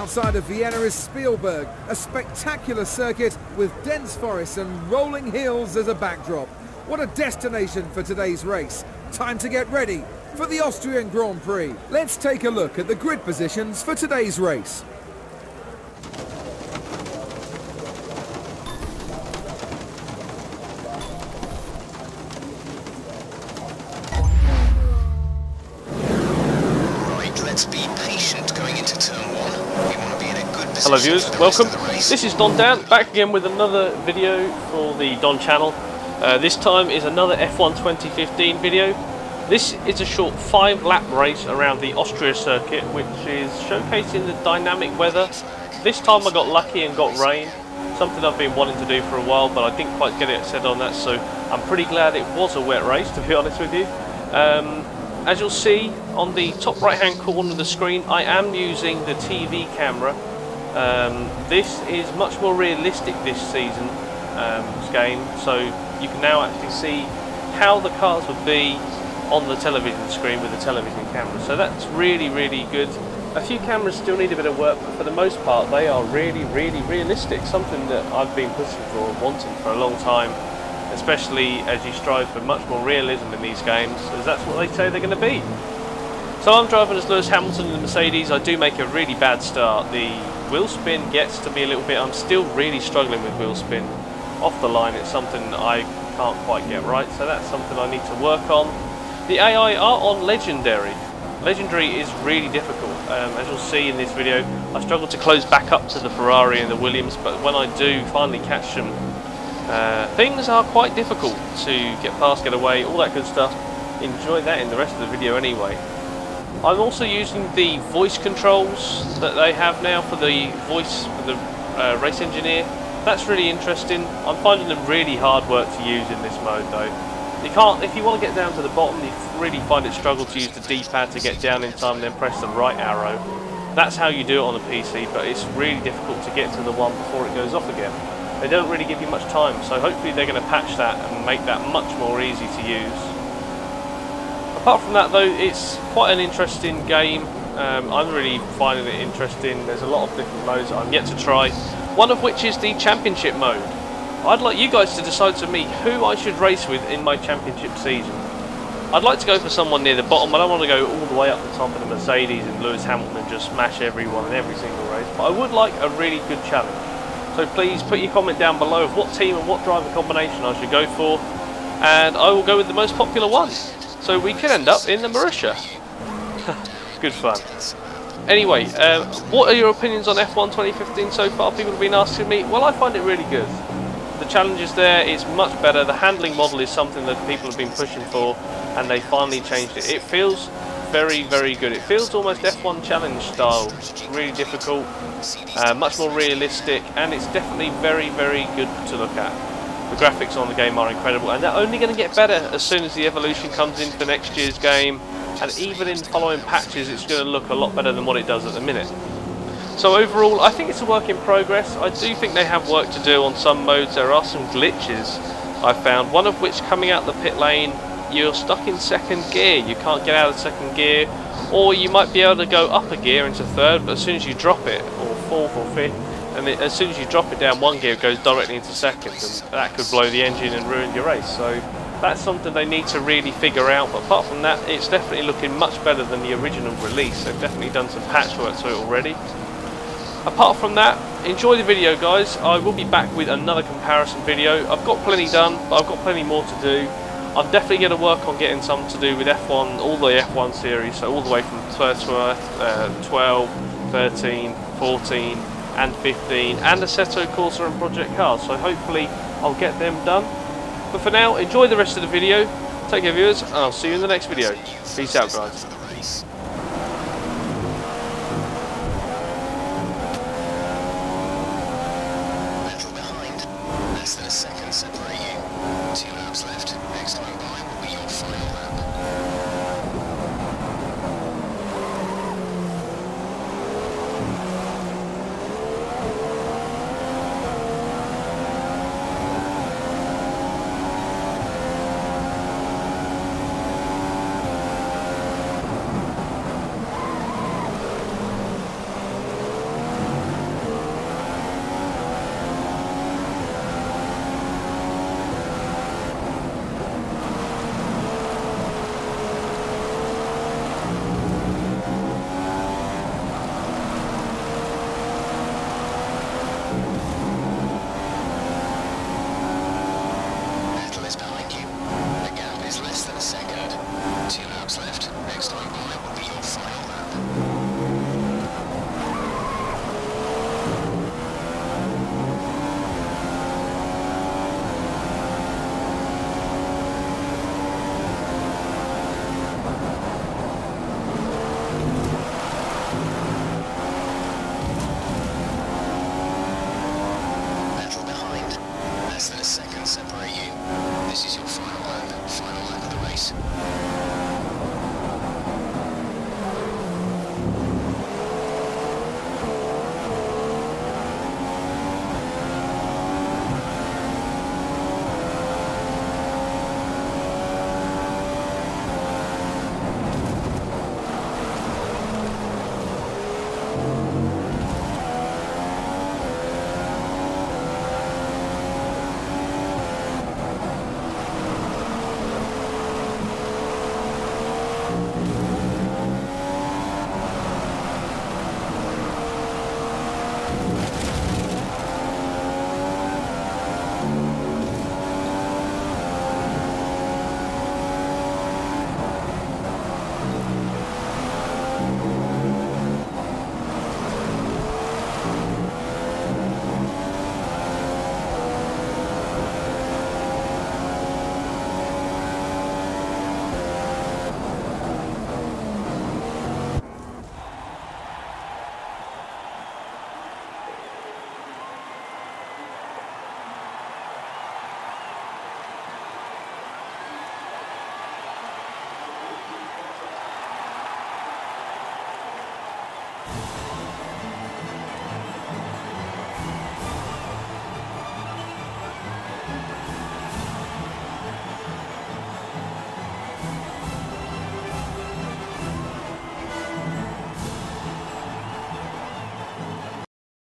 outside of Vienna is Spielberg, a spectacular circuit with dense forests and rolling hills as a backdrop. What a destination for today's race. Time to get ready for the Austrian Grand Prix. Let's take a look at the grid positions for today's race. Hello viewers, welcome. This is Don Dan, back again with another video for the Don channel. This time is another F1 2015 video. This is a short 5-lap race around the Austria circuit, which is showcasing the dynamic weather. This time I got lucky and got rain, something I've been wanting to do for a while, but I didn't quite get it set on that, so I'm pretty glad it was a wet race, to be honest with you. As you'll see on the top right hand corner of the screen, I am using the TV camera. This is much more realistic this season, game, so you can now actually see how the cars would be on the television screen with the television camera, so that's really good. A few cameras still need a bit of work, but for the most part they are really realistic, something that I've been pushing for and wanting for a long time, especially as you strive for much more realism in these games, as that's what they say they're going to be. So I'm driving as Lewis Hamilton in the Mercedes. I do make a really bad start. The wheel spin gets to me a little bit. I'm still really struggling with wheel spin. Off the line it's something I can't quite get right, so that's something I need to work on. The AI are on Legendary. Legendary is really difficult. As you'll see in this video, I struggle to close back up to the Ferrari and the Williams, but when I do finally catch them, things are quite difficult to get past, get away, all that good stuff. Enjoy that in the rest of the video anyway. I'm also using the voice controls that they have now for the voice for the race engineer. That's really interesting. I'm finding them really hard work to use in this mode though. You can't, if you want to get down to the bottom, you really find it struggle to use the D-pad to get down in time and then press the right arrow. That's how you do it on a PC, but it's really difficult to get to the one before it goes off again. They don't really give you much time, so hopefully they're going to patch that and make that much more easy to use. Apart from that though, it's quite an interesting game. I'm really finding it interesting. There's a lot of different modes I'm yet to try, one of which is the championship mode. I'd like you guys to decide to me who I should race with in my championship season. I'd like to go for someone near the bottom. I don't want to go all the way up the top of the Mercedes and Lewis Hamilton and just smash everyone in every single race, but I would like a really good challenge. So please put your comment down below of what team and what driver combination I should go for, and I will go with the most popular one. So we could end up in the Mauritius. Good fun. Anyway, what are your opinions on F1 2015 so far? People have been asking me. Well, I find it really good. The challenge is there, it's much better. The handling model is something that people have been pushing for, and they finally changed it. It feels very good. It feels almost F1 challenge style. Really difficult, much more realistic, and it's definitely very good to look at. The graphics on the game are incredible, and they're only going to get better as soon as the evolution comes in for next year's game, and even in following patches it's going to look a lot better than what it does at the minute. So overall I think it's a work in progress. I do think they have work to do on some modes. There are some glitches I found, one of which coming out the pit lane you're stuck in second gear. You can't get out of second gear, or you might be able to go up a gear into third, but as soon as you drop it, or fourth or fifth, and as soon as you drop it down one gear it goes directly into second, and that could blow the engine and ruin your race. So that's something they need to really figure out, but apart from that it's definitely looking much better than the original release. They've definitely done some patchwork to it already. Apart from that, enjoy the video guys. I will be back with another comparison video. I've got plenty done, but I've got plenty more to do. I'm definitely going to work on getting some to do with F1, all the F1 series, so all the way from 12, 13, 14 and 15, and Assetto Corsa and Project Cars, so hopefully I'll get them done. But for now, enjoy the rest of the video. Take care viewers, and I'll see you in the next video. Peace out guys. A second separate you. 2 laps left. Next time by will be your final lap.